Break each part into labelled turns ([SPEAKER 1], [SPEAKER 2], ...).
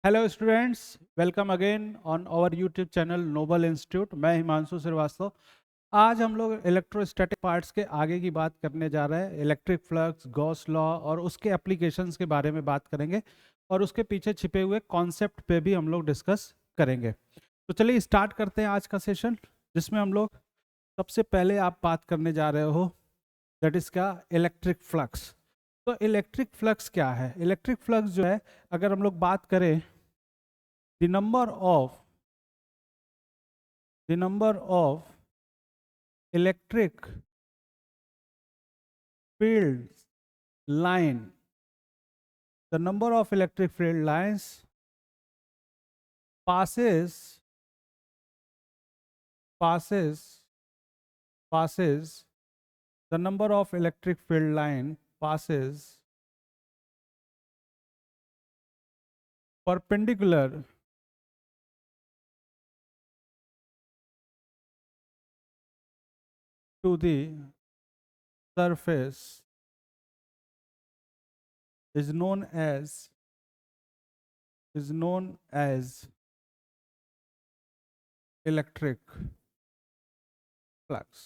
[SPEAKER 1] Hello students, welcome again on our YouTube channel Noble Institute. मैं हिमांशु श्रीवास्तव। आज हम लोग इलेक्ट्रोस्टैटिक पार्ट्स के आगे की बात करने जा रहे हैं। इलेक्ट्रिक फ्लक्स, गॉस लॉ और उसके एप्लीकेशंस के बारे में बात करेंगे और उसके पीछे छिपे हुए कॉन्सेप्ट पे भी हम लोग डिस्कस करेंगे। तो चलिए स्टार्ट करते हैं आज का सेशन, जिसमें हम लोग सबसे पहले आप बात करने जा रहे हो दैट इज का इलेक्ट्रिक फ्लक्स। तो इलेक्ट्रिक फ्लक्स क्या है? इलेक्ट्रिक फ्लक्स जो है, अगर हम लोग बात करें, the number of the number of electric fields line the number of electric field lines passes passes passes the number of electric field line passes perpendicular to the surface is known as electric flux.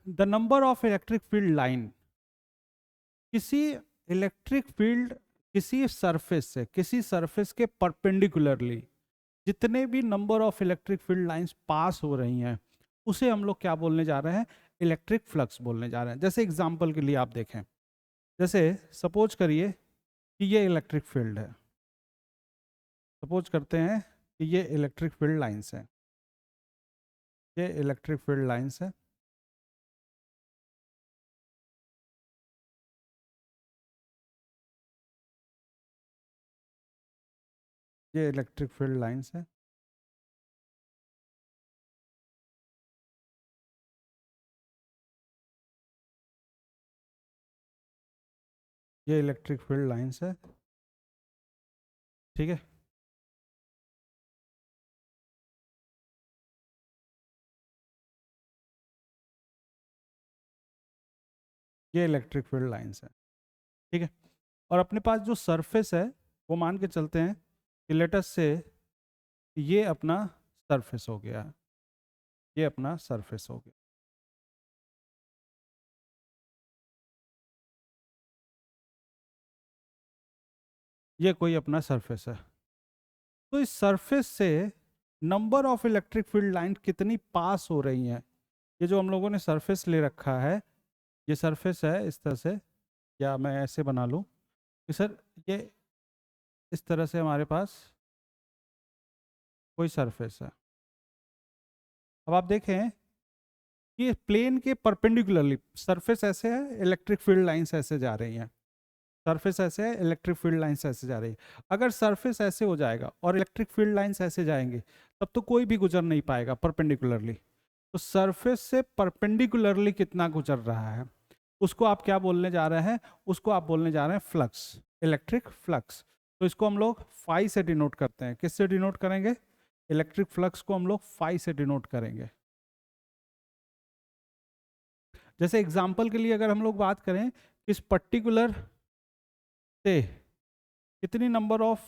[SPEAKER 1] The number of electric field line, किसी electric field किसी surface के perpendicularly जितने भी number of electric field lines pass हो रही हैं, उसे हम लोग क्या बोलने जा रहे हैं? इलेक्ट्रिक फ्लक्स बोलने जा रहे हैं। जैसे एग्जांपल के लिए आप देखें, जैसे सपोज करिए कि ये इलेक्ट्रिक फील्ड है। सपोज करते हैं कि ये इलेक्ट्रिक फील्ड लाइंस है, ये इलेक्ट्रिक फील्ड लाइंस है। ये इलेक्ट्रिक फील्ड लाइंस है। ये इलेक्ट्रिक फील्ड लाइंस है, ठीक है। ये इलेक्ट्रिक फील्ड लाइंस है, ठीक है। और अपने पास जो सरफेस है, वो मान के चलते हैं कि लेटस से ये अपना सरफेस हो गया, ये अपना सरफेस हो गया। ये कोई अपना सरफेस है। तो इस सरफेस से number of electric field line कितनी पास हो रही हैं? ये जो हम लोगों ने सरफेस ले रखा है, ये सरफेस है इस तरह से, या मैं ऐसे बना लूं कि सर ये इस तरह से हमारे पास कोई सरफेस है। अब आप देखें कि प्लेन के परपेंडिकुलरली सरफेस ऐसे है, इलेक्ट्रिक फील्ड लाइंस ऐसे जा रही हैं। सरफेस ऐसे है, इलेक्ट्रिक फील्ड लाइंस ऐसे जा रही है। अगर सरफेस ऐसे हो जाएगा और इलेक्ट्रिक फील्ड लाइंस ऐसे जाएंगे, तब तो कोई भी गुजर नहीं पाएगा परपेंडिकुलरली। तो सरफेस से परपेंडिकुलरली कितना गुजर रहा है, उसको आप क्या बोलने जा रहे हैं? उसको आप बोलने जा रहे हैं फ्लक्स, इलेक्ट्रिक फ्लक्स। तो इसको हम लोग फाई से डिनोट करते हैं। किससे डिनोट करेंगे? इलेक्ट्रिक फ्लक्स को हम लोग फाई से डिनोट करेंगे। जैसे एग्जाम्पल के लिए अगर हम लोग बात करें, इस पर्टिकुलर से कितनी number of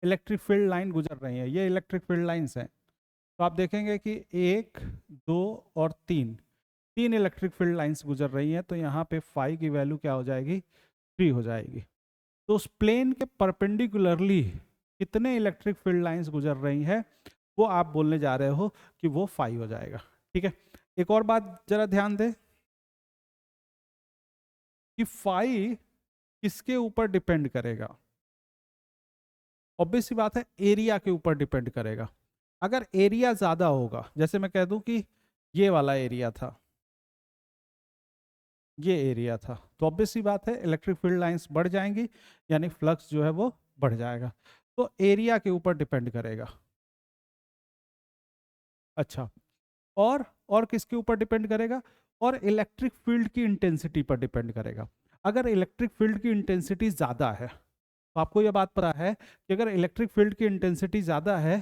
[SPEAKER 1] electric field line गुजर रही है, ये इलेक्ट्रिक फील्ड लाइंस हैं। तो आप देखेंगे कि 1, 2 और 3 इलेक्ट्रिक फील्ड लाइंस गुजर रही हैं। तो यहाँ पे फाई की वैल्यू क्या हो जाएगी? 3 हो जाएगी। तो उस प्लेन के परपेंडिकुलरली कितने इलेक्ट्रिक फील्ड लाइंस गुजर रही है, वो आप बोलने जा रहे हो कि वो 5 हो जाएगा, ठीक है। एक और बात जरा ध्यान दें कि 5 किसके ऊपर डिपेंड करेगा? ऑब्वियस सी बात है, एरिया के ऊपर डिपेंड करेगा। अगर एरिया ज्यादा होगा, जैसे मैं कह दूं कि ये वाला एरिया था, ये एरिया था, तो ऑब्वियस सी बात है इलेक्ट्रिक फील्ड लाइंस बढ़ जाएंगी, यानी फ्लक्स जो है वो बढ़ जाएगा। तो एरिया के ऊपर डिपेंड करेगा। अच्छा, और किसके ऊपर डिपेंड करेगा? और इलेक्ट्रिक फील्ड की इंटेंसिटी पर डिपेंड करेगा। अगर इलेक्ट्रिक फील्ड की इंटेंसिटी ज्यादा है, तो आपको यह बात पता है कि अगर इलेक्ट्रिक फील्ड की इंटेंसिटी ज्यादा है,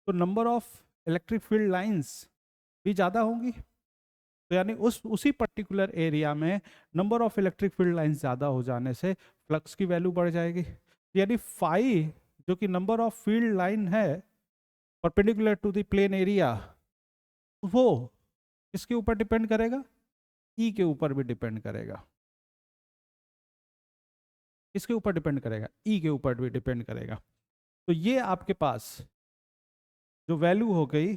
[SPEAKER 1] तो number of electric field lines भी ज़्यादा होंगी। तो यानी उसी पर्टिकुलर एरिया में number of electric field lines ज़्यादा हो जाने से फ्लक्स की वैल्यू बढ़ जाएगी। यानी फाई जो कि नंबर ऑफ फील्ड लाइन है perpendicular to the plane area, वो किसके ऊपर डिपेंड करेगा? ई के ऊपर भी डिपेंड करेगा। किसके ऊपर डिपेंड करेगा? ई के ऊपर भी डिपेंड करेगा। तो ये आपके पास जो वैल्यू हो गई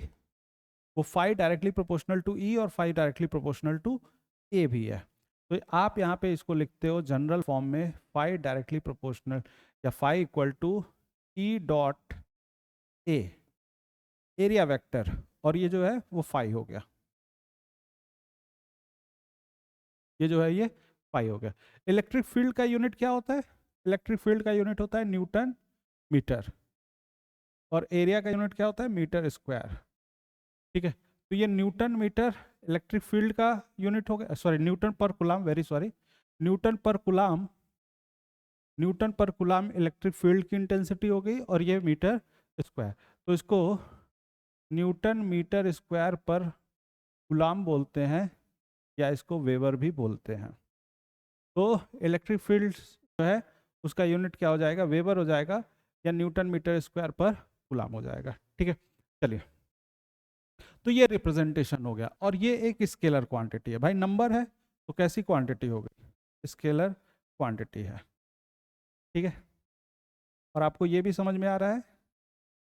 [SPEAKER 1] वो phi directly proportional to E और phi directly proportional to A भी है। तो आप यहाँ पे इसको लिखते हो जनरल फॉर्म में फाई डायरेक्टली प्रोपोर्शनल या phi equal to E dot A area vector, और ये जो है वो फाई हो गया, ये जो है ये फाई हो गया। इलेक्ट्रिक फील्ड का यूनिट क्या होता है? इलेक्ट्रिक फील्ड का यूनिट होता है न्यूटन मीटर, और एरिया का यूनिट क्या होता है? Metre square. ठीक है, तो ये न्यूटन मीटर इलेक्ट्रिक फील्ड का यूनिट हो गया, sorry newton per coulomb, very sorry, newton per coulomb, newton per coulomb electric field की इंटेंसिटी हो गई, और ये मीटर स्क्वायर। तो इसको newton metre square per coulomb बोलते हैं, या इसको वेबर भी बोलते हैं। तो इलेक्ट्रिक फील्ड जो है उसका यूनिट क्या हो जाएगा? वेबर हो जाएगा, या Newton metre square per coulomb हो जाएगा। ठीक है, चलिए, तो ये रिप्रेजेंटेशन हो गया। और ये एक स्केलर क्वांटिटी है भाई, नंबर है तो कैसी क्वांटिटी हो गई? स्केलर क्वांटिटी है। ठीक है, और आपको ये भी समझ में आ रहा है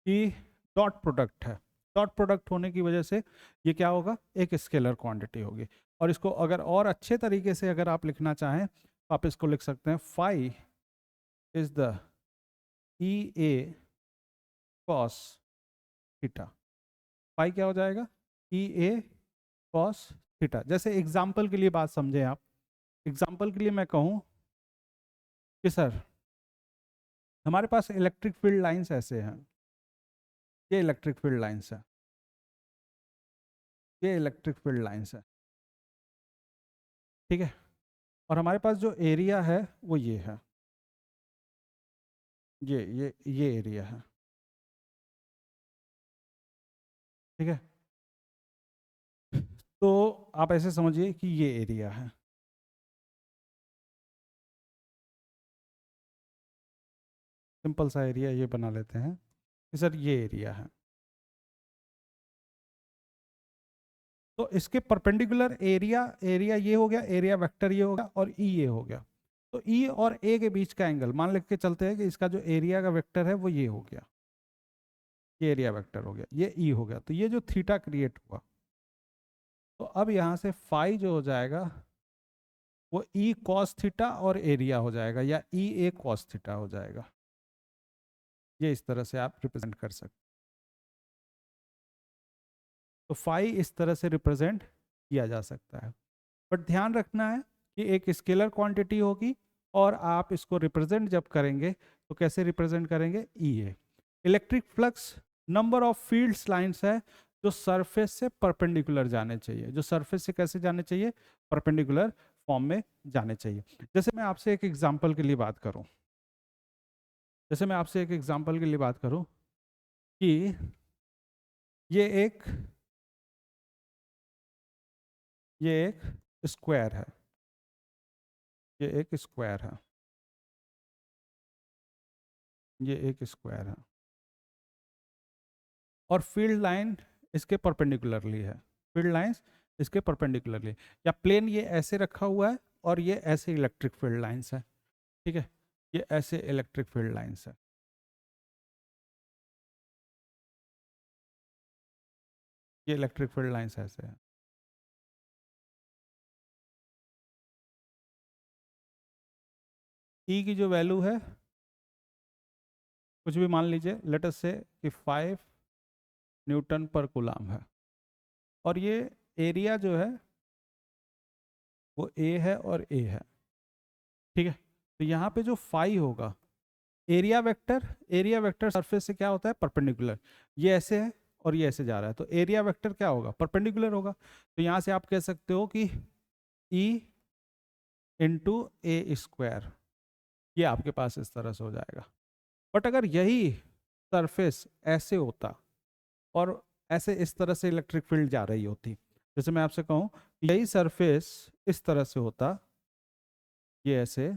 [SPEAKER 1] कि डॉट प्रोडक्ट है, डॉट प्रोडक्ट होने की वजह से ये क्या होगा? एक स्केलर क्वांटिटी होगी। और इसको अगर और अच्छे तरीके से अगर आप लिखना चाहें तो आप इसको लिख सकते हैं phi is the E A cos theta. Phi क्या हो जाएगा? E A cos theta. जैसे एग्जाम्पल के लिए बात समझें आप, एग्जाम्पल के लिए मैं कहूँ कि सर हमारे पास इलेक्ट्रिक फील्ड लाइंस ऐसे हैं, ये इलेक्ट्रिक फील्ड लाइंस है, ये इलेक्ट्रिक फील्ड लाइंस है। ठीक है, और हमारे पास जो एरिया है वो ये है, ये एरिया है। ठीक है, तो आप ऐसे समझिए कि ये एरिया है, सिंपल सा एरिया ये बना लेते हैं कि सर ये एरिया है। तो इसके परपेंडिकुलर एरिया, एरिया ये हो गया, एरिया वेक्टर ये हो गया, और ई ये हो गया। तो ई और ए के बीच का एंगल मान लेके चलते हैं कि इसका जो एरिया का वेक्टर है वो ये हो गया, ये एरिया वेक्टर हो गया, ये ई हो गया। तो ये जो थीटा क्रिएट हुआ, तो अब यहाँ से फाई जो हो जाएगा वो ई कॉस थीटा और एरिया हो जाएगा, या ई ए कॉस थीटा हो जाएगा। ये इस तरह से आप रिप्रेजेंट कर सकते। तो फाई इस तरह से रिप्रेजेंट किया जा सकता है। बट ध्यान रखना है कि एक स्केलर क्वांटिटी होगी, और आप इसको रिप्रेजेंट जब करेंगे तो कैसे रिप्रेजेंट करेंगे? E A. Electric flux number of fields lines है जो सरफेस से परपेंडिकुलर जाने चाहिए, जो सरफेस से कैसे जाने चाहिए? परपेंडिकुलर फॉर्म में जाने चाहिए। जैसे मैं आपसे एक एग्जांपल के लिए बात करूं, जैसे मैं आपसे एक एग्जांपल के लिए बात करूं कि ये एक स्क्वायर है, ये एक स्क्वायर है, ये एक स्क्वायर है, और फील्ड लाइन इसके परपेंडिकुलरली है, फील्ड लाइंस इसके परपेंडिकुलरली, या प्लेन ये ऐसे रखा हुआ है और ये ऐसे इलेक्ट्रिक फील्ड लाइंस है। ठीक है, ये ऐसे इलेक्ट्रिक फील्ड लाइंस है, ये इलेक्ट्रिक फील्ड लाइंस ऐसे है। ई की जो वैल्यू है कुछ भी मान लीजिए, लेट अस से कि 5 न्यूटन पर कूलाम है, और ये एरिया जो है वो ए है और ए है। ठीक है, तो यहाँ पे जो फाई होगा, एरिया वेक्टर सरफेस से क्या होता है? परपेंडिकुलर। ये ऐसे है और ये ऐसे जा रहा है, तो एरिया वेक्टर क्या होगा? परपेंडिकुलर होगा। तो यहाँ से आप कह सकते हो कि ई इंटू ए स्क्वायर, ये आपके पास इस तरह से हो जाएगा। बट अगर यही सरफेस ऐसे होता और ऐसे इस तरह से इलेक्ट्रिक फील्ड जा रही होती, जैसे मैं आपसे कहूँ यही सरफेस इस तरह से होता, ये ऐसे,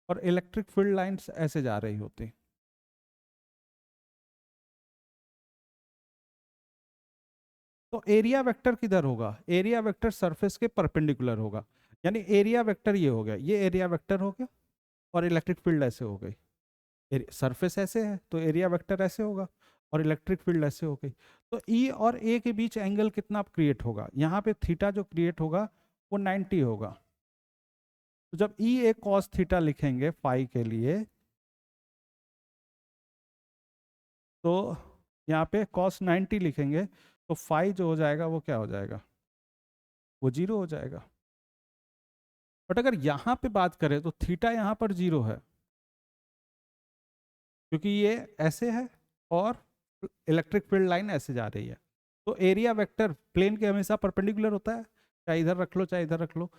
[SPEAKER 1] और इलेक्ट्रिक फील्ड लाइंस ऐसे जा रही होती, तो एरिया वेक्टर किधर होगा? एरिया वेक्टर सरफेस के परपेंडिकुलर होगा। यानी एरिया वेक्टर ये हो गया, ये एरिया वेक्टर हो गया, और इलेक्ट्रिक फील्ड ऐसे हो गई। सरफेस ऐसे है तो एरिया वेक्टर ऐसे होगा, और इलेक्ट्रिक फील्ड ऐसे हो गई। तो ई और ए के बीच एंगल कितना क्रिएट होगा? यहाँ पे थीटा जो क्रिएट होगा वो 90 होगा। तो जब ई ए कॉस थीटा लिखेंगे फाई के लिए, तो यहाँ पे कॉस 90 लिखेंगे, तो फाई जो हो जाएगा वो क्या हो जाएगा? वो जीरो हो जाएगा। बट अगर यहाँ पे बात करें तो थीटा यहाँ पर जीरो है, क्योंकि ये ऐसे है और इलेक्ट्रिक फील्ड लाइन ऐसे जा रही है। तो एरिया वेक्टर प्लेन के हमेशा परपेंडिकुलर होता है, चाहे इधर रख लो चाहे इधर रख लो,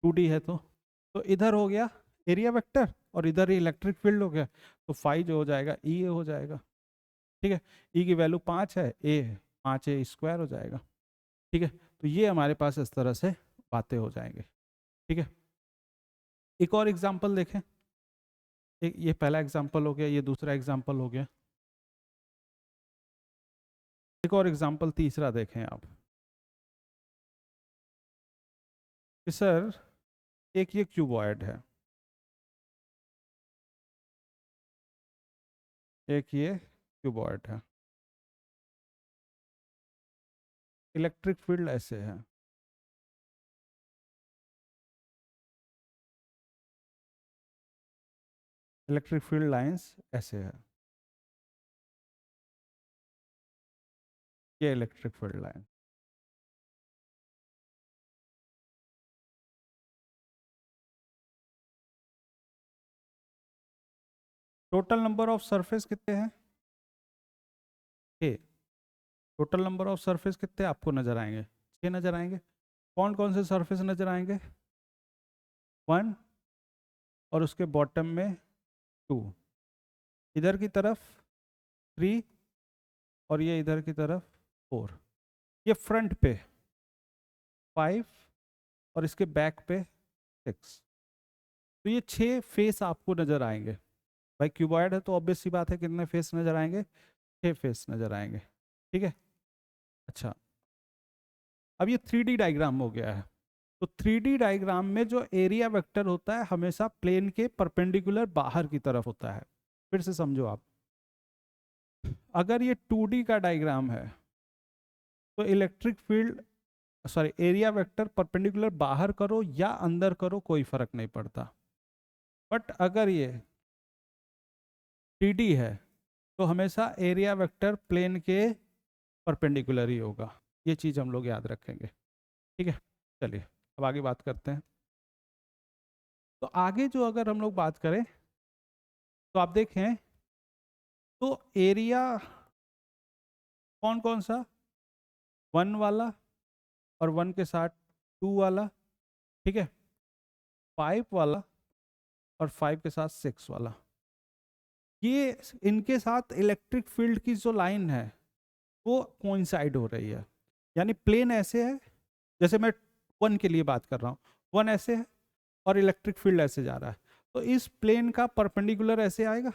[SPEAKER 1] 2D है तो इधर हो गया एरिया वेक्टर और इधर ही इलेक्ट्रिक फील्ड हो गया, तो फाई जो हो जाएगा ई ए हो जाएगा। ठीक है, ई की वैल्यू 5 है, ए है 5a² हो जाएगा। ठीक है, तो ये हमारे पास इस तरह से बातें हो जाएंगे। ठीक है, एक और एग्जाम्पल देखें। एक ये पहला एग्जाम्पल हो गया, ये दूसरा एग्जाम्पल हो गया। एक और एग्जाम्पल तीसरा देखें आप कि सर एक ये क्यूबॉइड है, एक ये क्यूबॉइड है, इलेक्ट्रिक फील्ड ऐसे है, इलेक्ट्रिक फील्ड लाइंस ऐसे है, ये electric field line. Total number of surface कितने हैं? टोटल नंबर ऑफ सरफेस कितने आपको नजर आएंगे? 6 नजर आएंगे। कौन कौन से सरफेस नजर आएंगे? 1, और उसके बॉटम में 2, इधर की तरफ 3, और ये इधर की तरफ 4, ये फ्रंट पे 5, और इसके बैक पे 6। तो ये 6 फेस आपको नजर आएंगे। भाई क्यूबॉइड है तो ऑब्वियस सी बात है कितने फेस नजर आएंगे? 6 फेस नजर आएंगे। ठीक है, अच्छा अब ये 3D डायग्राम हो गया है। तो 3D डायग्राम में जो एरिया वेक्टर होता है हमेशा प्लेन के परपेंडिकुलर बाहर की तरफ होता है। फिर से समझो आप, अगर ये 2D का डायग्राम है तो electric field sorry area vector perpendicular बाहर करो या अंदर करो कोई फर्क नहीं पड़ता। बट अगर ये 3D है तो हमेशा एरिया वेक्टर प्लेन के परपेंडिकुलर ही होगा। ये चीज हम लोग याद रखेंगे। ठीक है, चलिए अब आगे बात करते हैं। तो आगे जो अगर हम लोग बात करें तो आप देखें तो एरिया कौन कौन सा? 1 वाला, और 1 के साथ 2 वाला, ठीक है, 5 वाला, और 5 के साथ 6 वाला। ये इनके साथ इलेक्ट्रिक फील्ड की जो लाइन है वो कोइंसाइड हो रही है। यानी प्लेन ऐसे है, जैसे मैं 1 के लिए बात कर रहा हूँ, 1 ऐसे है और इलेक्ट्रिक फील्ड ऐसे जा रहा है, तो इस प्लेन का परपेंडिकुलर ऐसे आएगा,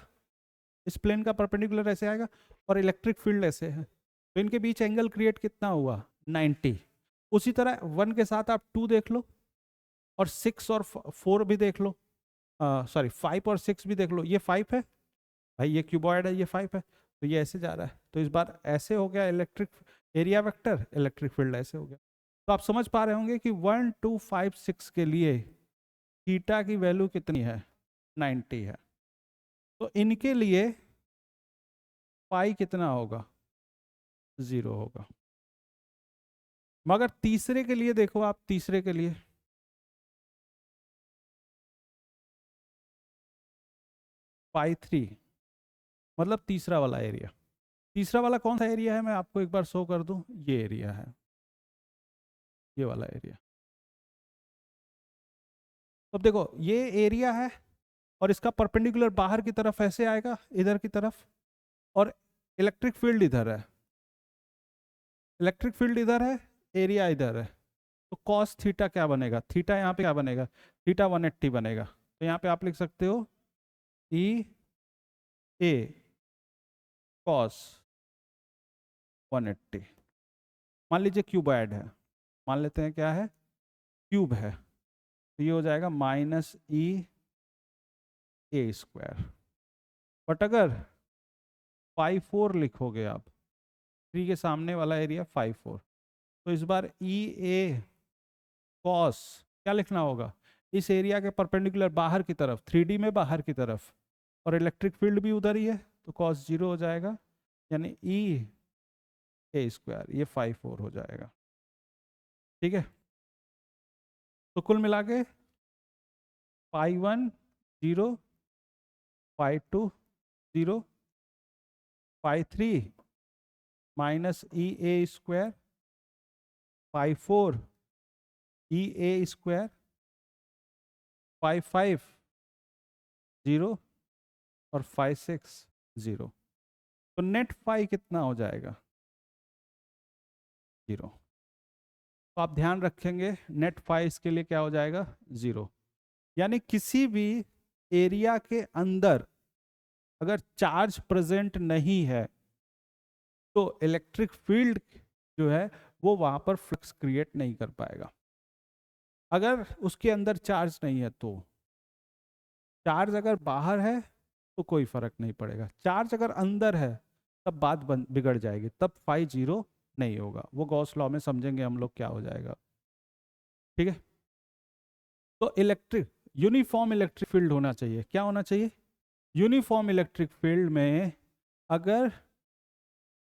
[SPEAKER 1] इस प्लेन का परपेंडिकुलर ऐसे आएगा, और इलेक्ट्रिक फील्ड ऐसे है, तो इनके बीच एंगल क्रिएट कितना हुआ? 90। उसी तरह 1 के साथ आप 2 देख लो, और 6 और 4 भी देख लो, सॉरी 5 और 6 भी देख लो। ये 5 है भाई, ये क्यूबॉइड है, ये 5 है, तो ये ऐसे जा रहा है, तो इस बार ऐसे हो गया electric area vector, electric field ऐसे हो गया। तो आप समझ पा रहे होंगे कि 1, 2, 5, 6 के लिए थीटा की वैल्यू कितनी है? 90 है। तो इनके लिए पाई कितना होगा? 0 होगा। मगर तीसरे के लिए देखो आप, तीसरे के लिए पाई 3, मतलब तीसरा वाला एरिया। तीसरा वाला कौन सा एरिया है मैं आपको एक बार शो कर दूं, ये एरिया है, ये वाला एरिया। तो अब देखो ये एरिया है और इसका परपेंडिकुलर बाहर की तरफ ऐसे आएगा, इधर की तरफ, और इलेक्ट्रिक फील्ड इधर है, इलेक्ट्रिक फील्ड इधर है, एरिया इधर है, तो कॉस थीटा क्या बनेगा, थीटा यहाँ पे क्या बनेगा, थीटा 180 बनेगा। तो यहाँ पे आप लिख सकते हो ई ए कॉस 180। मान लीजिए क्यूबॉइड है, मान लेते हैं क्या है, क्यूब है, तो ये हो जाएगा minus E A square. But अगर 5 4 लिखोगे आप, 3 के सामने वाला एरिया 5 4, तो इस बार ई ए कॉस क्या लिखना होगा, इस एरिया के परपेंडिकुलर बाहर की तरफ, 3D में बाहर की तरफ, और इलेक्ट्रिक फील्ड भी उधर ही है, तो कॉस 0 हो जाएगा, यानी ई ए स्क्वायर ये 5 4 हो जाएगा। ठीक है, तो कुल मिला के 5 1 0, 5 2 0, 5 3 माइनस ई ए स्क्वायर, 5 4 ई ए स्क्वायर, 5 5 0 और 5 6 0। तो नेट फाई कितना हो जाएगा, 0। तो आप ध्यान रखेंगे नेट फाई इसके लिए क्या हो जाएगा, 0। यानी किसी भी एरिया के अंदर अगर चार्ज प्रेजेंट नहीं है तो इलेक्ट्रिक फील्ड जो है वो वहां पर फ्लक्स क्रिएट नहीं कर पाएगा। अगर उसके अंदर चार्ज नहीं है तो, चार्ज अगर बाहर है तो कोई फर्क नहीं पड़ेगा, चार्ज अगर अंदर है तब बात बिगड़ जाएगी, तब फाई 0 नहीं होगा। वो गॉस लॉ में समझेंगे हम लोग क्या हो जाएगा। ठीक है, तो इलेक्ट्रिक यूनिफॉर्म इलेक्ट्रिक फील्ड होना चाहिए। क्या होना चाहिए, यूनिफॉर्म इलेक्ट्रिक फील्ड में अगर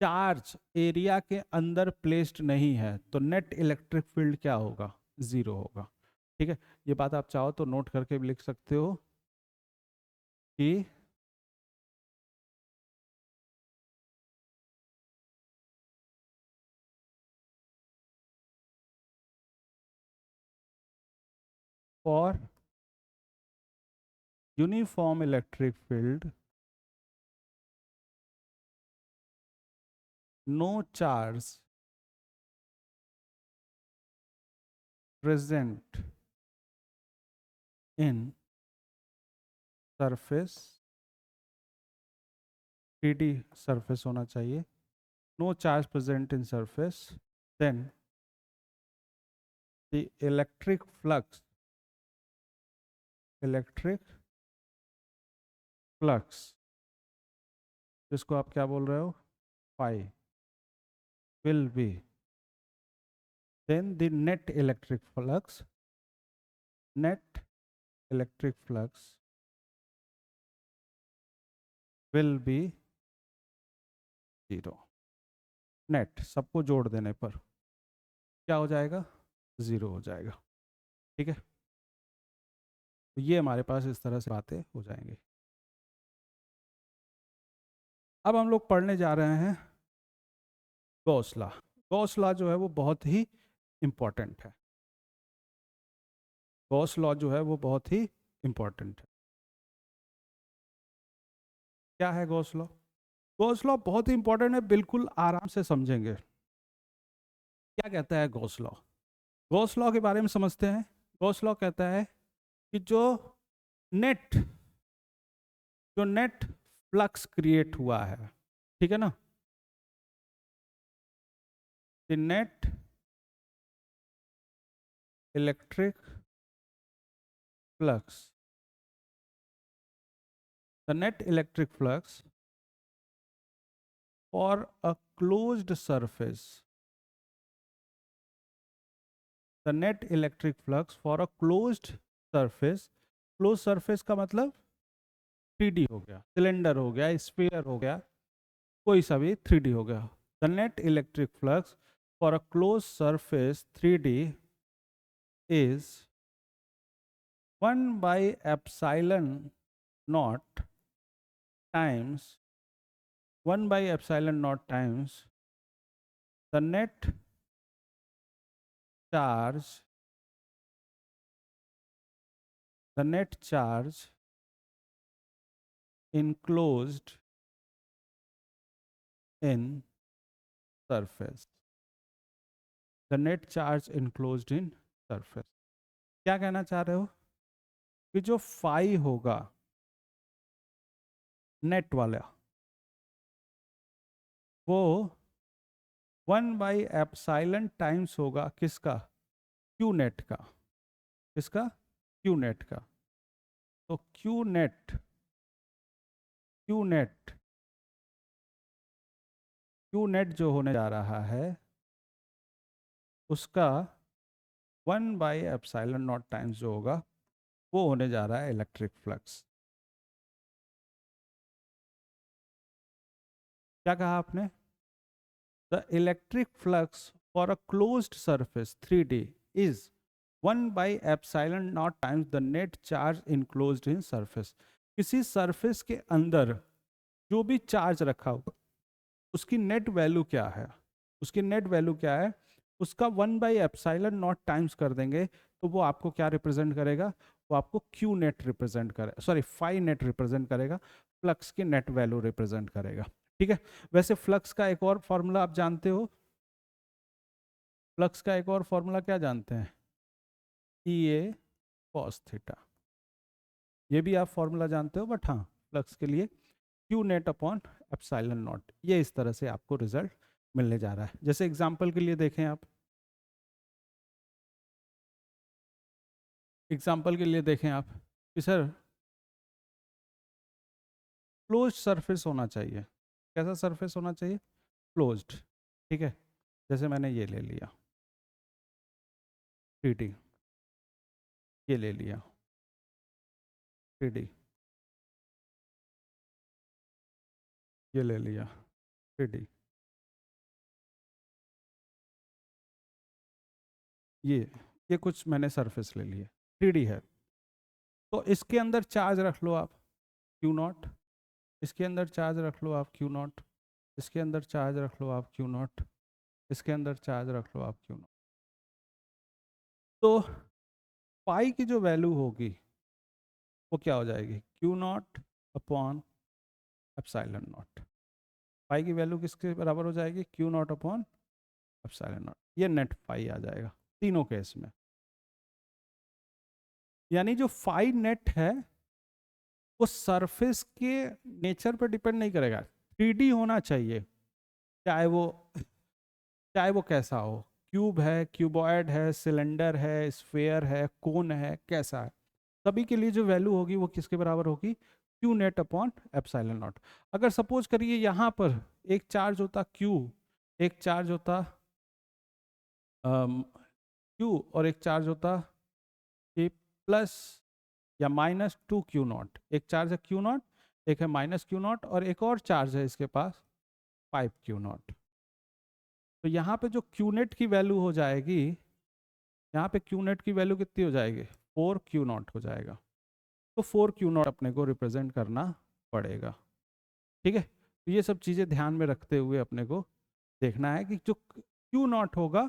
[SPEAKER 1] चार्ज एरिया के अंदर प्लेस्ड नहीं है तो नेट इलेक्ट्रिक फील्ड क्या होगा, 0 होगा। ठीक है, ये बात आप चाहो तो नोट करके भी लिख सकते हो कि for uniform electric field no charge present in surface, 3D surface होना चाहिए, no charge present in surface, then the electric flux जिसको आप क्या बोल रहे हो, phi, will be, then the net electric flux will be 0। Net सबको जोड़ देने पर क्या हो जाएगा, 0 हो जाएगा। ठीक है, तो ये हमारे पास इस तरह से बातें हो जाएंगी। अब हम लोग पढ़ने जा रहे हैं गॉस लॉ। गॉस लॉ जो है वो बहुत ही इंपॉर्टेंट है, गॉस लॉ जो है वो बहुत ही इंपॉर्टेंट है। क्या है गॉस लॉ, गॉस लॉ बहुत ही इंपॉर्टेंट है, बिल्कुल आराम से समझेंगे। क्या कहता है गॉस लॉ, गॉस लॉ के बारे में समझते हैं। गॉस लॉ कहता है कि नेट जो नेट फ्लक्स क्रिएट हुआ है, ठीक है ना, the net electric flux, the net electric flux for a closed surface, the net electric flux for a closed surface, closed surface का मतलब 3D हो गया, सिलेंडर हो गया, स्फीयर हो गया, कोई सा भी 3D हो गया। the net electric flux for a closed surface 3D is 1 by epsilon naught times 1 by epsilon naught times the net charge, the net charge enclosed in surface। The net charge enclosed in surface. क्या कहना चाह रहे हो कि जो phi होगा net वाला, वो 1/एप्सिलॉन टाइम्स होगा किसका? क्यू नेट का। किसका? क्यू नेट का। तो Q net, Q net, Q net जो होने जा रहा है उसका 1/एप्सिलॉन नॉट टाइम्स जो होगा वो होने जा रहा है इलेक्ट्रिक फ्लक्स। क्या कहा आपने? The electric flux for a closed surface 3D is 1/एप्सिलॉन naught times the net charge enclosed in surface. किसी सरफेस के अंदर जो भी चार्ज रखा होगा उसकी नेट वैल्यू क्या है? उसकी नेट वैल्यू क्या है? उसका 1/एप्सिलॉन नॉट टाइम्स कर देंगे तो वो आपको क्या रिप्रेजेंट करेगा? वो आपको क्यू नेट रिप्रेजेंट करेगा, सॉरी फाई नेट रिप्रेजेंट करेगा, फ्लक्स की नेट वैल्यू रिप्रेजेंट करेगा। ठीक है। वैसे फ्लक्स का एक और फॉर्मूला आप जानते हो? फ्लक्स का एक और फॉर्मूला क्या जानते हैं? ई ए कॉस थीटा। ये भी आप फॉर्मूला जानते हो, बट हाँ, फ्लक्स के लिए Q net upon epsilon naught, ये इस तरह से आपको रिजल्ट मिलने जा रहा है। जैसे एग्जांपल के लिए देखें आप, एग्जांपल के लिए देखें आप कि सर क्लोज सरफेस होना चाहिए। कैसा सरफेस होना चाहिए? क्लोज्ड। ठीक है। जैसे मैंने ये ले लिया 3D, ये ले लिया 3D, ये ले लिया 3D, ये कुछ मैंने सरफेस ले लिए 3D है। तो इसके अंदर चार्ज रख लो आप क्यू नॉट, इसके अंदर चार्ज रख लो आप क्यू नॉट, इसके अंदर चार्ज रख लो आप क्यू नॉट, इसके अंदर चार्ज रख लो आप क्यू नॉट। तो पाई की जो वैल्यू होगी वो क्या हो जाएगी? Q naught upon epsilon naught. Pi की वैल्यू किसके बराबर हो जाएगी? Q naught upon epsilon naught. ये नेट पाई आ जाएगा तीनों केस में। यानी जो फाई नेट है वो सरफेस के नेचर पर डिपेंड नहीं करेगा, 3D होना चाहिए, चाहे वो चाहे वो कैसा हो, क्यूब है, क्यूबॉइड है, सिलेंडर है, स्फेयर है, कोन है, कैसा है, सभी के लिए जो वैल्यू होगी वो किसके बराबर होगी? Q net upon epsilon not. अगर सपोज करिए यहाँ पर एक चार्ज होता क्यू, एक चार्ज होता क्यू, और एक चार्ज होता ए प्लस या -2 क्यू नॉट। एक चार्ज है क्यू नॉट, एक है -क्यू नॉट, और एक और चार्ज है इसके पास 5 क्यू नॉट। तो यहाँ पे जो क्यू नेट की वैल्यू हो जाएगी, यहाँ पे क्यू नेट की वैल्यू कितनी हो जाएगी? 4 क्यू नॉट हो जाएगा। तो 4 क्यू नॉट अपने को रिप्रेजेंट करना पड़ेगा। ठीक है। तो ये सब चीज़ें ध्यान में रखते हुए अपने को देखना है कि जो क्यू नॉट होगा,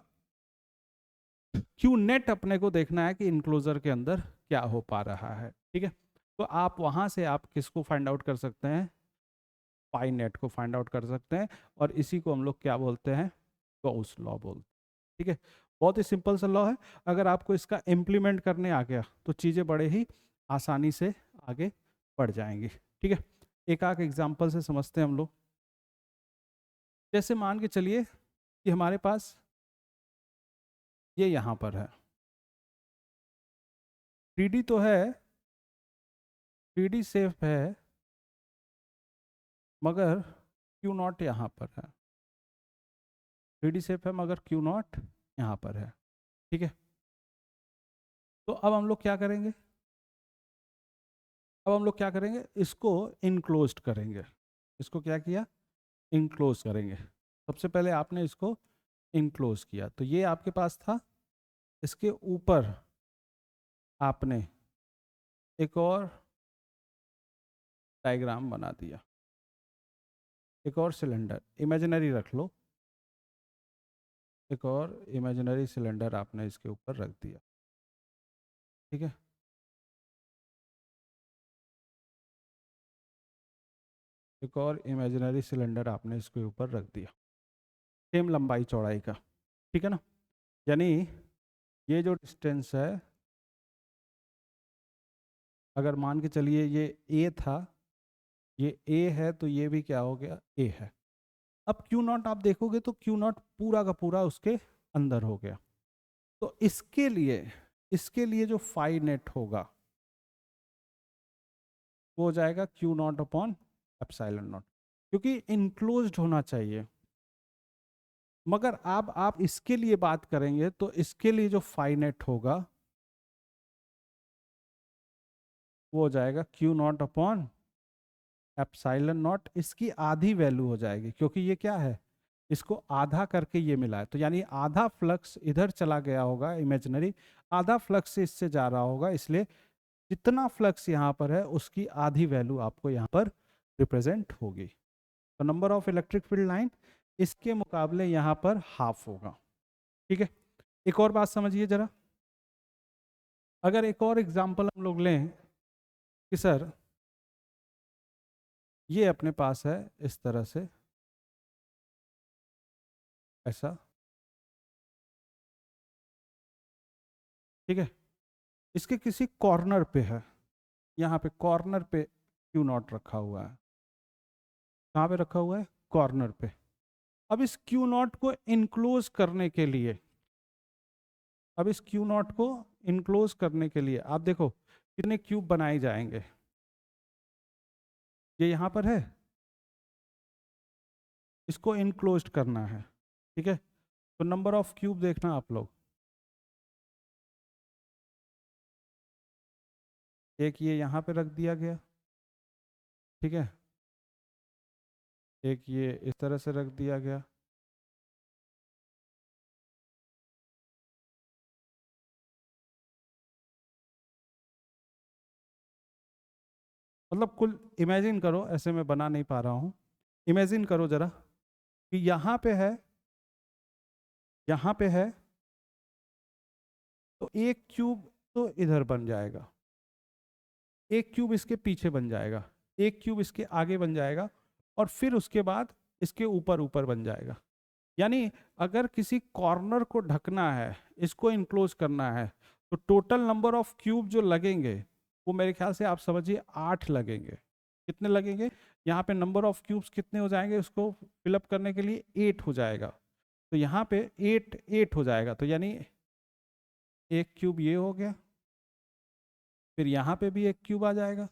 [SPEAKER 1] क्यू नेट अपने को देखना है कि इनक्लोजर के अंदर क्या हो पा रहा है। ठीक है। तो आप वहाँ से आप किसको फाइंड आउट कर सकते हैं? पाई नेट को फाइंड आउट कर सकते हैं, और इसी को हम लोग क्या बोलते हैं? गॉस लॉ बोलते हैं। ठीक है। बहुत ही सिंपल सा लॉ है। अगर आपको इसका इम्प्लीमेंट करने आ गया तो चीज़ें बड़े ही आसानी से आगे बढ़ जाएंगी। ठीक है। एक आध एग्जाम्पल से समझते हैं हम लोग। जैसे मान के चलिए कि हमारे पास ये यहाँ पर है, 3D तो है, 3D सेफ है, मगर क्यू नॉट यहाँ पर है। 3D सेफ है मगर क्यू नॉट यहाँ पर है। ठीक है। तो अब हम लोग क्या करेंगे? अब हम लोग क्या करेंगे? इसको इनक्लोज्ड करेंगे। इसको क्या किया? इनक्लोज करेंगे। सबसे पहले आपने इसको इनक्लोज किया, तो ये आपके पास था। इसके ऊपर आपने एक और डायग्राम बना दिया, एक और सिलेंडर इमेजिनरी रख लो, एक और इमेजिनरी सिलेंडर आपने इसके ऊपर रख दिया। ठीक है। एक और इमेजिनरी सिलेंडर आपने इसके ऊपर रख दिया, सेम लंबाई चौड़ाई का। ठीक है ना। यानी ये जो डिस्टेंस है, अगर मान के चलिए ये ए था, ये ए है, तो ये भी क्या हो गया, ए है। अब क्यू नॉट आप देखोगे तो क्यू नॉट पूरा का पूरा उसके अंदर हो गया। तो इसके लिए जो फाई नेट होगा वो हो जाएगा Q naught upon epsilon not, क्योंकि इनक्लोज्ड होना चाहिए। मगर आप इसके लिए बात करेंगे तो इसके लिए जो फाई नेट होगा वो हो जाएगा Q naught upon epsilon not, इसकी आधी वैल्यू हो जाएगी, क्योंकि ये क्या है, इसको आधा करके ये मिला है, तो यानी आधा फ्लक्स इधर चला गया होगा इमेजिनरी, आधा फ्लक्स से इससे जा रहा होगा, इसलिए जितना फ्लक्स यहाँ पर है उसकी आधी वैल्यू आपको यहाँ पर रिप्रेजेंट होगी। तो number of electric field line इसके मुकाबले यहाँ पर हाफ होगा। ठीक है, एक और बात समझिए जरा, अगर एक और एग्जांपल हम लोग लें कि सर ये अपने पास है इस तरह से, ऐसा, ठीक है, इसके किसी कॉर्नर पे है, यहाँ पे कॉर्नर पे क्यू नॉट रखा हुआ है। कहाँ पे रखा हुआ है, कॉर्नर पे। अब इस क्यू नॉट को इनक्लोज करने के लिए, अब इस क्यू नॉट को इनक्लोज करने के लिए आप देखो कितने क्यूब बनाए जाएंगे। ये यहाँ पर है, इसको इनक्लोज करना है, ठीक है, तो नंबर ऑफ क्यूब देखना आप लोग, एक ये यहाँ पे रख दिया गया, ठीक है, एक ये इस तरह से रख दिया गया, मतलब कुल इमेजिन करो, ऐसे मैं बना नहीं पा रहा हूँ, इमेजिन करो जरा कि यहाँ पे है, यहाँ पे है, तो एक क्यूब तो इधर बन जाएगा, एक क्यूब इसके पीछे बन जाएगा, एक क्यूब इसके आगे बन जाएगा, और फिर उसके बाद इसके ऊपर ऊपर बन जाएगा। यानी अगर किसी कॉर्नर को ढकना है, इसको इनक्लोज करना है, तो टोटल नंबर ऑफ क्यूब जो लगेंगे वो मेरे ख्याल से आप समझिए 8 लगेंगे। कितने लगेंगे, यहाँ पे नंबर ऑफ क्यूब्स कितने हो जाएंगे, उसको फिलअप करने के लिए 8 हो जाएगा, तो यहाँ पे 8 हो जाएगा, तो यानी एक क्यूब ये हो गया, फिर यहाँ पे भी एक क्यूब आ जाएगा,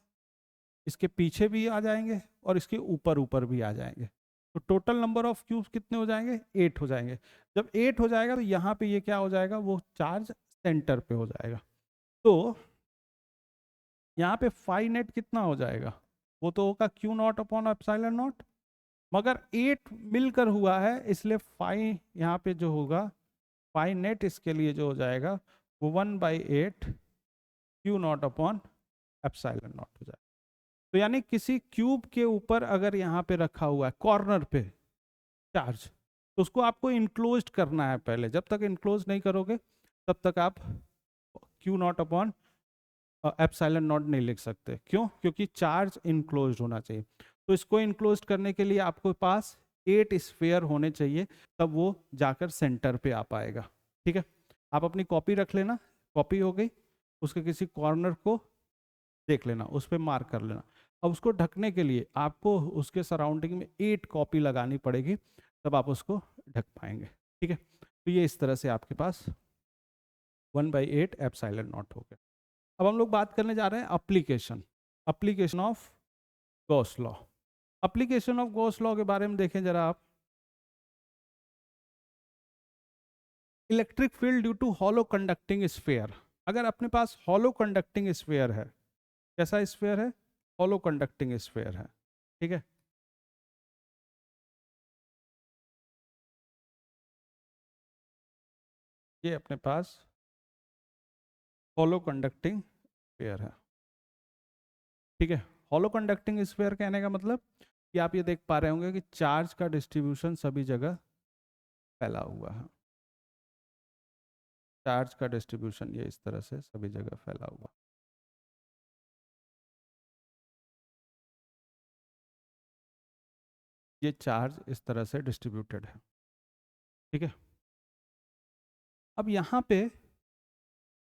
[SPEAKER 1] इसके पीछे भी आ जाएंगे, और इसके ऊपर ऊपर भी आ जाएंगे, तो टोटल नंबर ऑफ क्यूब्स कितने हो जाएंगे, 8 हो जाएंगे। जब 8 हो जाएगा तो यहाँ पे ये क्या हो जाएगा, वो चार्ज सेंटर पे हो जाएगा, तो यहाँ पे फाई नेट कितना हो जाएगा, वो तो होगा Q naught upon epsilon not, मगर 8 मिलकर हुआ है, इसलिए फाई यहाँ पे जो होगा, फाई नेट इसके लिए जो हो जाएगा वो 1/8 Q naught upon epsilon not हो जाएगा। तो यानी किसी क्यूब के ऊपर अगर यहाँ पे रखा हुआ है कॉर्नर पे चार्ज, तो उसको आपको इनक्लोज करना है पहले, जब तक इनक्लोज नहीं करोगे तब तक आप Q naught upon epsilon not नहीं लिख सकते। क्यों, क्योंकि चार्ज इनक्लोज होना चाहिए, तो इसको इनक्लोज करने के लिए आपको पास 8 स्फेयर होने चाहिए, तब वो जाकर सेंटर पे आ पाएगा। ठीक है, आप अपनी कॉपी रख लेना, कॉपी हो गई, उसके किसी कॉर्नर को देख लेना, उस पर मार्क कर लेना। अब उसको ढकने के लिए आपको उसके सराउंडिंग में 8 कॉपी लगानी पड़ेगी, तब आप उसको ढक पाएंगे। ठीक है, तो ये इस तरह से आपके पास 1/8 एप्सिलॉन नॉट हो गया। अब हम लोग बात करने जा रहे हैं application, application of Gauss law. Application of Gauss law के बारे में देखें जरा आप, electric field due to hollow conducting sphere. अगर अपने पास हॉलो कंडक्टिंग स्फेयर है, कैसा स्फेयर है, हॉलो कंडक्टिंग स्फेयर है, ठीक है, ये अपने पास हॉलो कंडक्टिंग स्फेयर है, ठीक है। हॉलो कंडक्टिंग स्फेयर कहने का मतलब कि आप ये देख पा रहे होंगे कि चार्ज का डिस्ट्रीब्यूशन सभी जगह फैला हुआ है, चार्ज का डिस्ट्रीब्यूशन ये इस तरह से सभी जगह फैला हुआ, ये चार्ज इस तरह से डिस्ट्रीब्यूटेड है, ठीक है। अब यहाँ पे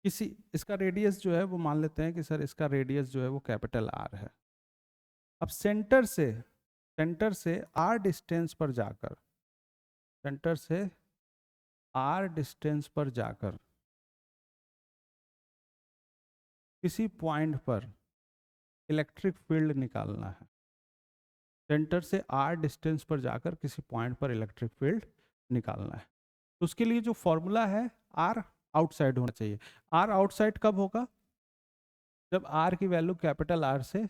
[SPEAKER 1] किसी इसका रेडियस जो है वो मान लेते हैं कि सर इसका रेडियस जो है वो कैपिटल आर है। अब सेंटर से आर डिस्टेंस पर जाकर, सेंटर से आर डिस्टेंस पर जाकर किसी पॉइंट पर इलेक्ट्रिक फील्ड निकालना है। सेंटर से आर डिस्टेंस पर जाकर किसी पॉइंट पर इलेक्ट्रिक फील्ड निकालना है। तो उसके लिए जो फॉर्मूला है, आर आउटसाइड होना चाहिए। आर आउटसाइड कब होगा? जब आर की वैल्यू कैपिटल आर से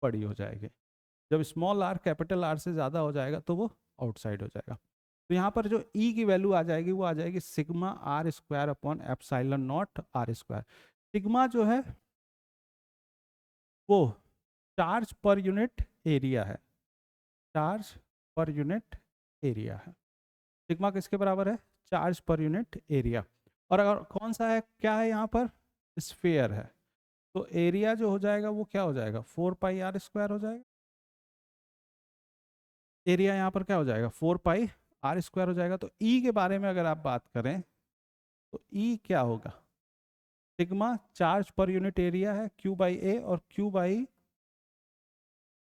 [SPEAKER 1] बड़ी हो जाएगी। जब स्मॉल आर कैपिटल आर से ज़्यादा हो जाएगा तो वो आउटसाइड हो जाएगा। तो यहाँ पर जो ई की वैल्यू आ जाएगी वो आ जाएगी sigma R square upon epsilon naught are square. Sigma जो है वो चार्ज पर यूनिट एरिया है, चार्ज पर यूनिट एरिया है। सिग्मा किसके बराबर है? Charge per unit area. और अगर कौन सा है, क्या है यहाँ पर? स्फीयर है। तो एरिया जो हो जाएगा वो क्या हो जाएगा? 4 पाई आर स्क्वायर हो जाएगा। एरिया यहाँ पर क्या हो जाएगा? 4 पाई आर स्क्वायर हो जाएगा। तो ई के बारे में अगर आप बात करें तो ई क्या होगा? Sigma charge per unit area है, क्यू बाई ए, और Q by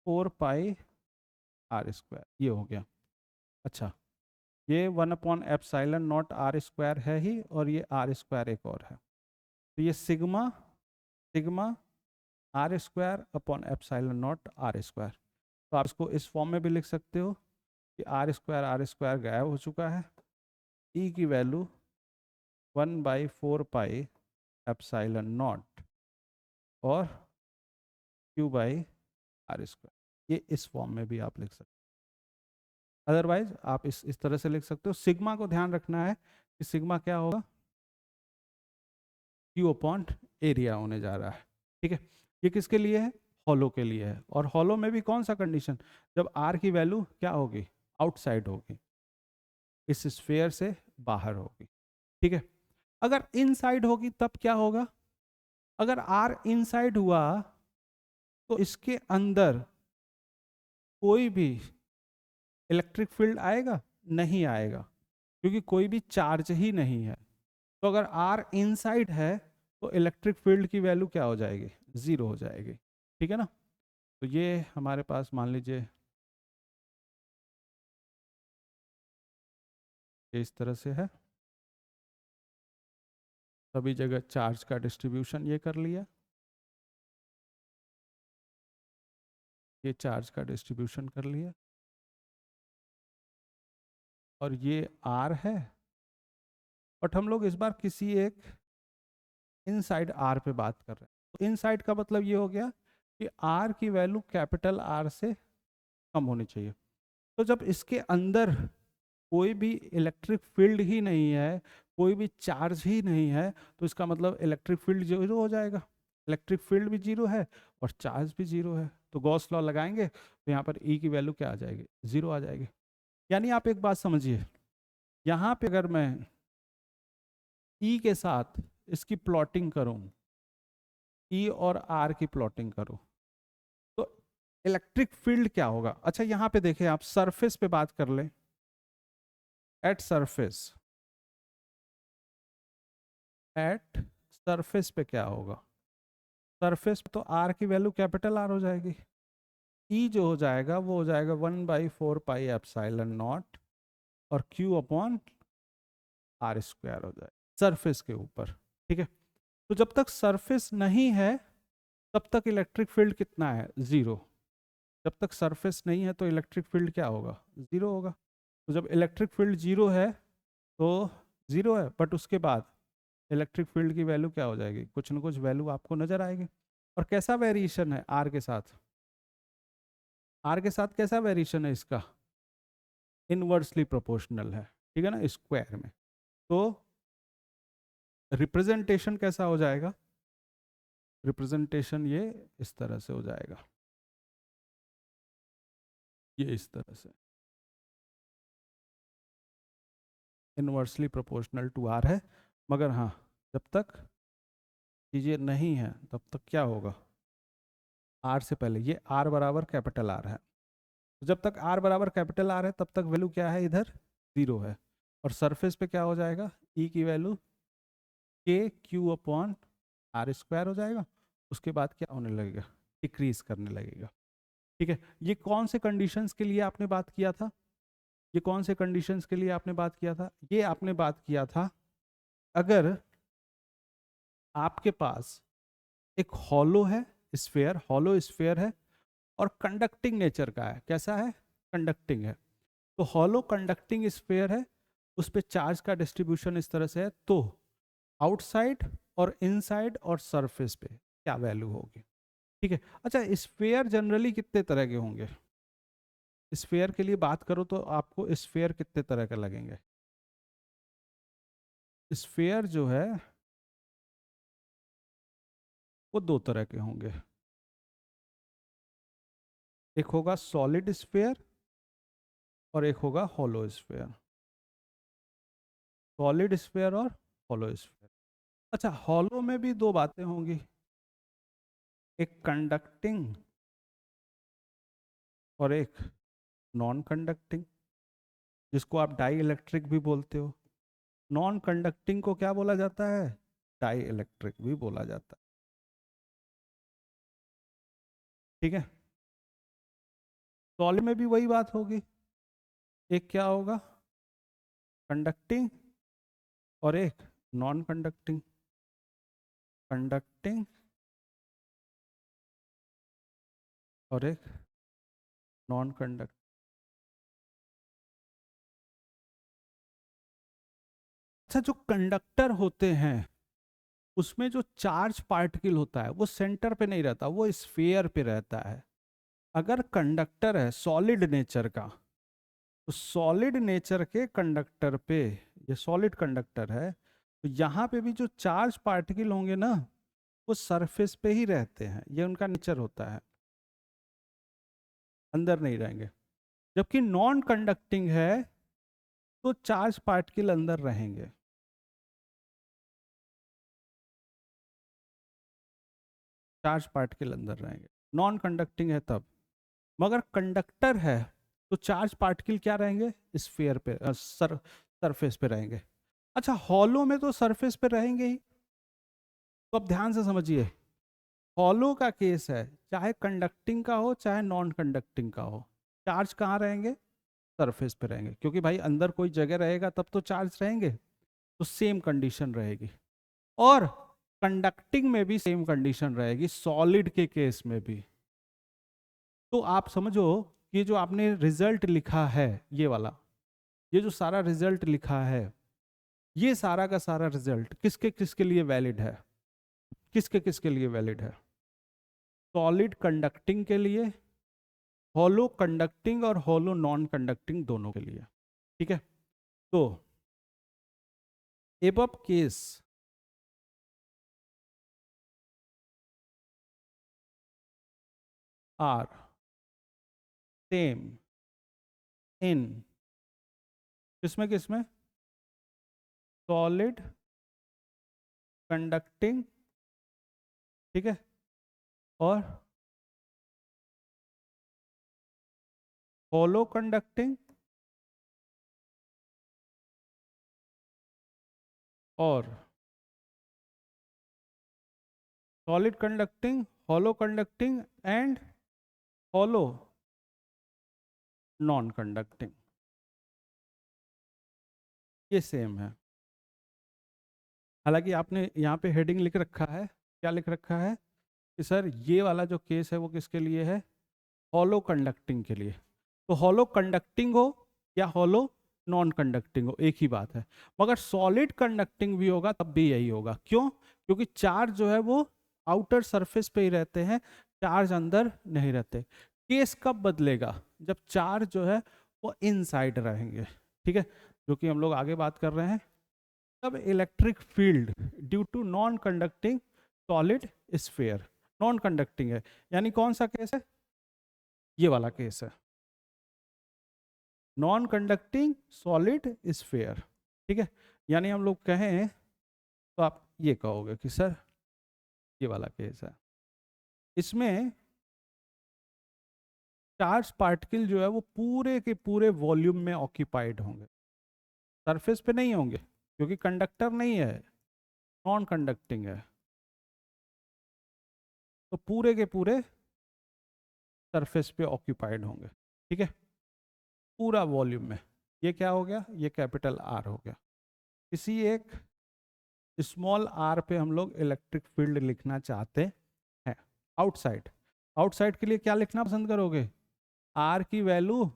[SPEAKER 1] 4 pi R square, ये हो गया। अच्छा, ये 1 upon epsilon naught are square है ही, और ये आर स्क्वायर एक और है। तो ये sigma sigma R square upon epsilon naught are square. तो आप इसको इस फॉर्म में भी लिख सकते हो कि आर स्क्वायर गायब हो चुका है। ई की वैल्यू 1/4 पाई एप्सिलॉन नॉट और क्यू बाई आर स्क्वायर, ये इस फॉर्म में भी आप लिख सकते हो। अदरवाइज आप इस तरह से लिख सकते हो। सिग्मा को ध्यान रखना है कि सिग्मा क्या होगा? क्यू अपॉन एरिया होने जा रहा है। ठीक है, ये किसके लिए है? हॉलो के लिए है। और हॉलो में भी कौन सा कंडीशन? जब आर की वैल्यू क्या होगी? आउटसाइड होगी, इस स्फीयर से बाहर होगी। ठीक है, अगर इनसाइड होगी तब क्या होगा? अगर आर इनसाइड हुआ तो इसके अंदर कोई भी इलेक्ट्रिक फील्ड आएगा? नहीं आएगा, क्योंकि कोई भी चार्ज ही नहीं है। तो अगर आर इनसाइड है तो इलेक्ट्रिक फील्ड की वैल्यू क्या हो जाएगी? जीरो हो जाएगी। ठीक है ना? तो ये हमारे पास मान लीजिए इस तरह से है। सभी जगह चार्ज का डिस्ट्रीब्यूशन ये कर लिया, ये चार्ज का डिस्ट्रीब्यूशन कर लिया, और ये आर है। बट हम लोग इस बार किसी एक इनसाइड आर पे बात कर रहे हैं। तो इनसाइड का मतलब ये हो गया कि आर की वैल्यू कैपिटल आर से कम होनी चाहिए। तो जब इसके अंदर कोई भी इलेक्ट्रिक फील्ड ही नहीं है, कोई भी चार्ज ही नहीं है, तो इसका मतलब इलेक्ट्रिक फील्ड जीरो हो जाएगा। इलेक्ट्रिक फील्ड भी जीरो है और चार्ज भी जीरो है। तो गॉस लॉ लगाएंगे तो यहाँ पर ई की वैल्यू क्या आ जाएगी? जीरो आ जाएगी। यानी आप एक बात समझिए, यहाँ पे अगर मैं ई के साथ इसकी प्लॉटिंग करूँ, ई और आर की प्लॉटिंग करूँ, तो इलेक्ट्रिक फील्ड क्या होगा? अच्छा, यहाँ पे देखें, आप सरफेस पे बात कर लें। एट सरफेस, एट सरफेस पे क्या होगा? सरफेस पे तो आर की वैल्यू कैपिटल आर हो जाएगी। ई जो हो जाएगा वो हो जाएगा 1/4 पाई एप्सिलॉन नॉट और क्यू अपॉन आर स्क्वायर हो जाएगा सरफेस के ऊपर। ठीक है, तो जब तक सरफेस नहीं है तब तक इलेक्ट्रिक फील्ड कितना है? जीरो। जब तक सरफेस नहीं है तो इलेक्ट्रिक फील्ड क्या होगा? जीरो होगा। तो जब इलेक्ट्रिक फील्ड जीरो है तो जीरो है, बट उसके बाद इलेक्ट्रिक फील्ड की वैल्यू क्या हो जाएगी? कुछ ना कुछ वैल्यू आपको नजर आएगी। और कैसा वेरिएशन है आर के साथ? आर के साथ कैसा वेरिएशन है इसका? इनवर्सली प्रोपोर्शनल है। ठीक है ना, स्क्वायर में। तो रिप्रेजेंटेशन कैसा हो जाएगा? रिप्रेजेंटेशन ये इस तरह से हो जाएगा, ये इस तरह से इनवर्सली प्रोपोर्शनल टू आर है। मगर हाँ, जब तक चीज़ें नहीं है तब तक क्या होगा? आर से पहले ये आर बराबर कैपिटल आर है। तो जब तक आर बराबर कैपिटल आर है तब तक वैल्यू क्या है? इधर जीरो है। और सरफेस पे क्या हो जाएगा? ई की वैल्यू के क्यू अपॉन आर स्क्वायर हो जाएगा। उसके बाद क्या होने लगेगा, डिक्रीज करने लगेगा। ठीक है, ये कौन से कंडीशंस के लिए आपने बात किया था, ये कौन से कंडीशंस के लिए आपने बात किया था, ये आपने बात किया था अगर आपके पास एक हॉलो है स्फेयर, हॉलो स्फेयर है और कंडक्टिंग नेचर का है। कैसा है, कंडक्टिंग है। तो हॉलो कंडक्टिंग स्फेयर है, उस पे चार्ज का डिस्ट्रीब्यूशन इस तरह से है, तो आउटसाइड और इनसाइड और सरफेस पे क्या वैल्यू होगी। ठीक है, अच्छा स्फेयर जनरली कितने तरह के होंगे, स्फेयर के लिए बात करो तो आपको स्फेयर कितने तरह के लगेंगे। स्फेयर जो है वो दो तरह के होंगे, एक होगा सॉलिड स्फेयर और एक होगा हॉलो स्फेयर, सॉलिड स्फेयर और हॉलो स्फेयर। अच्छा हॉलो में भी दो बातें होंगी, एक कंडक्टिंग और एक नॉन कंडक्टिंग, जिसको आप डाई इलेक्ट्रिक भी बोलते हो। नॉन कंडक्टिंग को क्या बोला जाता है, डाई इलेक्ट्रिक भी बोला जाता है। ठीक है, सॉलिड में भी वही बात होगी, एक क्या होगा कंडक्टिंग और एक नॉन कंडक्टिंग, कंडक्टिंग और एक नॉन कंडक्टिंग। अच्छा जो कंडक्टर होते हैं उसमें जो चार्ज पार्टिकल होता है वो सेंटर पे नहीं रहता, वो स्फीयर पे रहता है। अगर कंडक्टर है सॉलिड नेचर का, तो सॉलिड नेचर के कंडक्टर पे, ये सॉलिड कंडक्टर है, तो यहाँ पे भी जो चार्ज पार्टिकल होंगे ना वो सरफेस पे ही रहते हैं, ये उनका नेचर होता है, अंदर नहीं रहेंगे। जबकि नॉन कंडक्टिंग है तो चार्ज पार्टिकल अंदर रहेंगे। चार्ज पार्टिकल अंदर रहेंगे, नॉन कंडक्टिंग है तब। मगर कंडक्टर है तो चार्ज पार्टिकल क्या रहेंगे, स्फीयर पे, सरफेस पे रहेंगे। अच्छा हॉलो में तो सरफेस पे रहेंगे ही, तो अब ध्यान से समझिए, हॉलो का केस है, चाहे कंडक्टिंग का हो चाहे नॉन कंडक्टिंग का हो, चार्ज कहाँ रहेंगे, सरफेस पे रहेंगे, क्योंकि भाई अंदर कोई जगह रहेगा तब तो चार्ज रहेंगे, तो सेम कंडीशन रहेगी। और कंडक्टिंग में भी सेम कंडीशन रहेगी, सॉलिड के केस में भी। तो आप समझो कि जो आपने रिजल्ट लिखा है ये वाला, ये जो सारा रिजल्ट लिखा है, ये सारा का सारा रिजल्ट किसके किसके लिए वैलिड है, किसके किसके लिए वैलिड है, सॉलिड कंडक्टिंग के लिए, हॉलो कंडक्टिंग और हॉलो नॉन कंडक्टिंग दोनों के लिए। ठीक है, तो above case are same in किसमें किसमें, सॉलिड कंडक्टिंग, ठीक है, और हॉलो कंडक्टिंग और solid conducting, hollow conducting and hollow non conducting, ये सेम है। हालांकि आपने यहाँ पे हेडिंग लिख रखा है, क्या लिख रखा है कि सर ये वाला जो केस है वो किसके लिए है, हॉलो कंडक्टिंग के लिए। तो हॉलो कंडक्टिंग हो या हॉलो नॉन कंडक्टिंग हो एक ही बात है, मगर सॉलिड कंडक्टिंग भी होगा तब भी यही होगा। क्यों, क्योंकि चार्ज जो है वो आउटर सरफेस पे ही रहते हैं, चार्ज अंदर नहीं रहते। केस कब बदलेगा, जब चार्ज जो है वो इनसाइड रहेंगे। ठीक है, जो कि हम लोग आगे बात कर रहे हैं। तब electric field due to non conducting solid sphere, non conducting है, यानी कौन सा केस है, ये वाला केस है, नॉन कंडक्टिंग सॉलिड स्फीयर। ठीक है, यानी हम लोग कहें तो आप ये कहोगे कि सर ये वाला केस है, इसमें चार्ज पार्टिकल जो है वो पूरे के पूरे वॉल्यूम में ऑक्यूपाइड होंगे, सरफेस पे नहीं होंगे, क्योंकि कंडक्टर नहीं है, नॉन कंडक्टिंग है, तो पूरे के पूरे सरफेस पे ऑक्यूपाइड होंगे, ठीक है, पूरा वॉल्यूम में। ये क्या हो गया, ये कैपिटल आर हो गया। किसी एक स्मॉल आर पे हम लोग इलेक्ट्रिक फील्ड लिखना चाहते हैं आउटसाइड। आउटसाइड के लिए क्या लिखना पसंद करोगे, आर की वैल्यू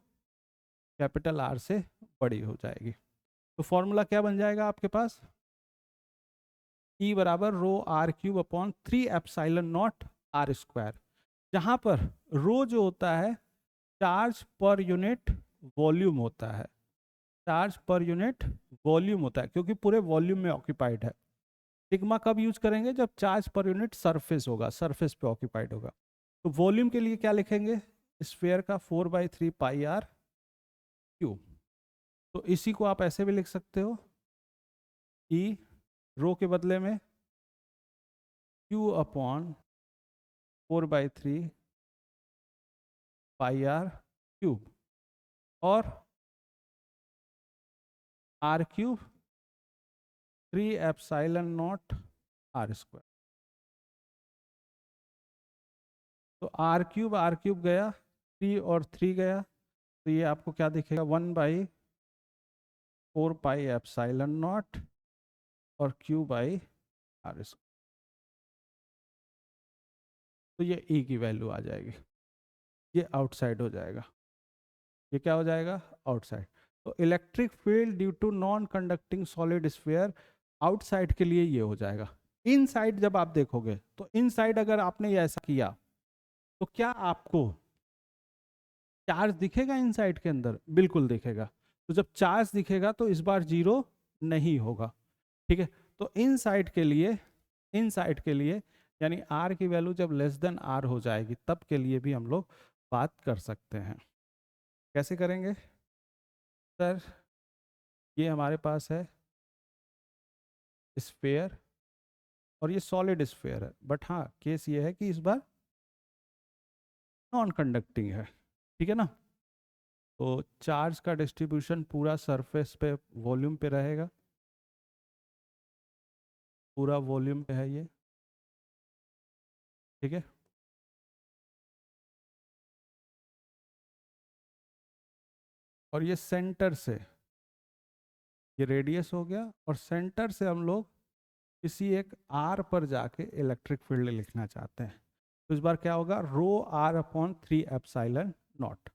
[SPEAKER 1] कैपिटल आर से बड़ी हो जाएगी। तो फॉर्मूला क्या बन जाएगा आपके पास, E बराबर rho r cube upon 3 epsilon naught are square, जहां पर रो जो होता है चार्ज पर यूनिट वॉल्यूम होता है, चार्ज पर यूनिट वॉल्यूम होता है, क्योंकि पूरे वॉल्यूम में ऑक्यूपाइड है। सिग्मा कब यूज करेंगे, जब चार्ज पर यूनिट सरफेस होगा, सरफेस पे ऑक्यूपाइड होगा। तो वॉल्यूम के लिए क्या लिखेंगे, स्फीयर का 4/3 पाई आर क्यूब। तो इसी को आप ऐसे भी लिख सकते हो, ई रो के बदले में q upon 4/3 pi r cube, और r cube 3 epsilon naught are square. तो आर क्यूब गया, 3 और 3 गया, तो ये आपको क्या दिखेगा, 1/4 पाई एप्सिलॉन नॉट और क्यू बाई आर स्क्वायर। तो ये ई की वैल्यू आ जाएगी, ये आउटसाइड हो जाएगा, ये क्या हो जाएगा, आउटसाइड। तो electric field due to non conducting solid sphere outside के लिए ये हो जाएगा। इनसाइड जब आप देखोगे, तो इनसाइड अगर आपने ये ऐसा किया तो क्या आपको चार्ज दिखेगा इनसाइड के अंदर, बिल्कुल दिखेगा। तो जब चार्ज दिखेगा तो इस बार जीरो नहीं होगा, ठीक है। तो इनसाइड के लिए यानी आर की वैल्यू जब लेस देन आर हो जाएगी, तब के लिए भी हम लोग बात कर सकते हैं। कैसे करेंगे सर, ये हमारे पास है स्फीयर और ये सॉलिड स्फीयर है, बट हाँ केस ये है कि इस बार नॉन कंडक्टिंग है, ठीक है ना। तो चार्ज का डिस्ट्रीब्यूशन पूरा सरफेस पे वॉल्यूम पे रहेगा, पूरा वॉल्यूम पे है ये, ठीक है। और ये सेंटर से, ये रेडियस हो गया, और सेंटर से हम लोग किसी एक आर पर जाके इलेक्ट्रिक फील्ड लिखना चाहते हैं। तो इस बार क्या होगा, रो आर अपॉन 3 एप्सिलॉन नॉट।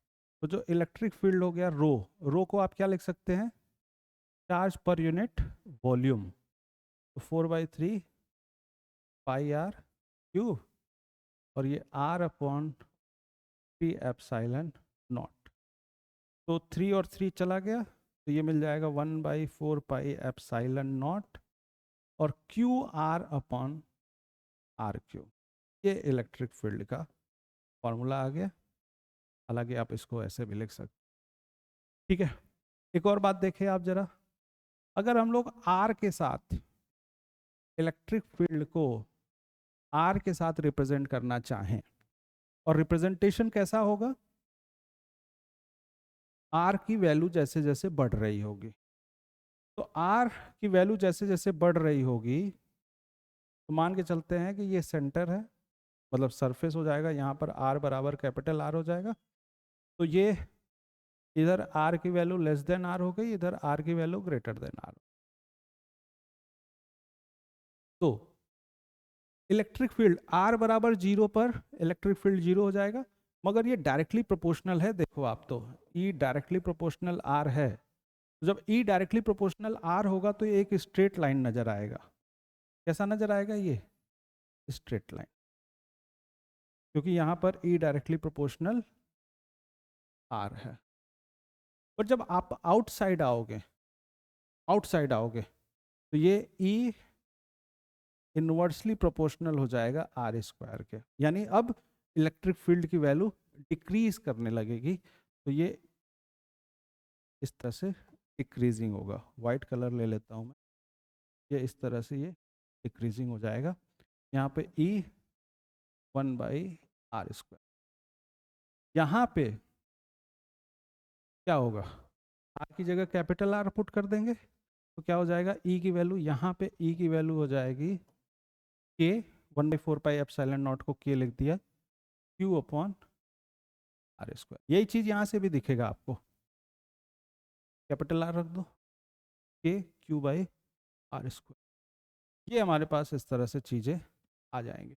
[SPEAKER 1] तो जो इलेक्ट्रिक फील्ड हो गया रो, रो को आप क्या लिख सकते हैं, चार्ज पर यूनिट वॉल्यूम। तो 4/3 पाई आर क्यूब, और ये आर अपॉन 3 एप्सिलॉन नॉट। तो 3 और 3 चला गया, तो ये मिल जाएगा 1/4 पाई एप्सिलॉन नॉट और Q R upon R cube. ये इलेक्ट्रिक फील्ड का फॉर्मूला आ गया। हालांकि आप इसको ऐसे भी लिख सकते, ठीक है। एक और बात देखें आप जरा, अगर हम लोग आर के साथ इलेक्ट्रिक फील्ड को आर के साथ रिप्रेजेंट करना चाहें, और रिप्रेजेंटेशन कैसा होगा, आर की वैल्यू जैसे जैसे बढ़ रही होगी, तो आर की वैल्यू जैसे जैसे बढ़ रही होगी, तो मान के चलते हैं कि ये सेंटर है, मतलब सरफेस हो जाएगा, यहाँ पर आर बराबर कैपिटल आर हो जाएगा। तो ये इधर आर की वैल्यू लेस देन आर हो गई, इधर आर की वैल्यू ग्रेटर देन आर। तो इलेक्ट्रिक फील्ड आर बराबर 0 पर इलेक्ट्रिक फील्ड 0 हो जाएगा, मगर ये डायरेक्टली प्रोपोर्शनल है। देखो आप, तो ई डायरेक्टली प्रोपोर्शनल आर है, तो जब ई डायरेक्टली प्रोपोर्शनल आर होगा तो ये एक स्ट्रेट लाइन नजर आएगा। कैसा नजर आएगा, ये स्ट्रेट लाइन, क्योंकि यहाँ पर ई डायरेक्टली प्रोपोर्शनल आर है। और जब आप आउटसाइड आओगे तो ये ई इनवर्सली प्रोपोर्शनल हो जाएगा आर स्क्वायर के, यानी अब इलेक्ट्रिक फील्ड की वैल्यू डिक्रीज करने लगेगी। तो ये इस तरह से डिक्रीजिंग होगा, वाइट कलर ले लेता हूँ मैं, ये इस तरह से ये डिक्रीजिंग हो जाएगा। यहाँ पे ई 1/r², यहाँ पे क्या होगा, आर की जगह कैपिटल आर पुट कर देंगे, तो क्या हो जाएगा, ई की वैल्यू यहाँ पे, ई की वैल्यू हो जाएगी के 1/4πε0 को के लिख दिया क्यू अपॉन आर स्क्वायर। यही चीज़ यहाँ से भी दिखेगा आपको, कैपिटल आर रख दो, के क्यू बाई आर स्क्वायर। ये हमारे पास इस तरह से चीज़ें आ जाएंगी,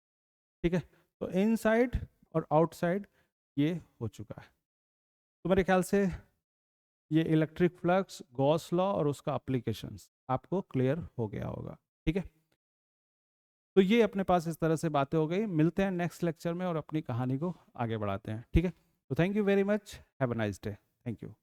[SPEAKER 1] ठीक है। तो इनसाइड और आउटसाइड ये हो चुका है। तो मेरे ख्याल से ये इलेक्ट्रिक फ्लक्स, गॉस लॉ और उसका एप्लीकेशंस आपको क्लियर हो गया होगा, ठीक है। तो ये अपने पास इस तरह से बातें हो गई। मिलते हैं नेक्स्ट लेक्चर में और अपनी कहानी को आगे बढ़ाते हैं, ठीक है। तो thank you very much, have a nice day, thank you.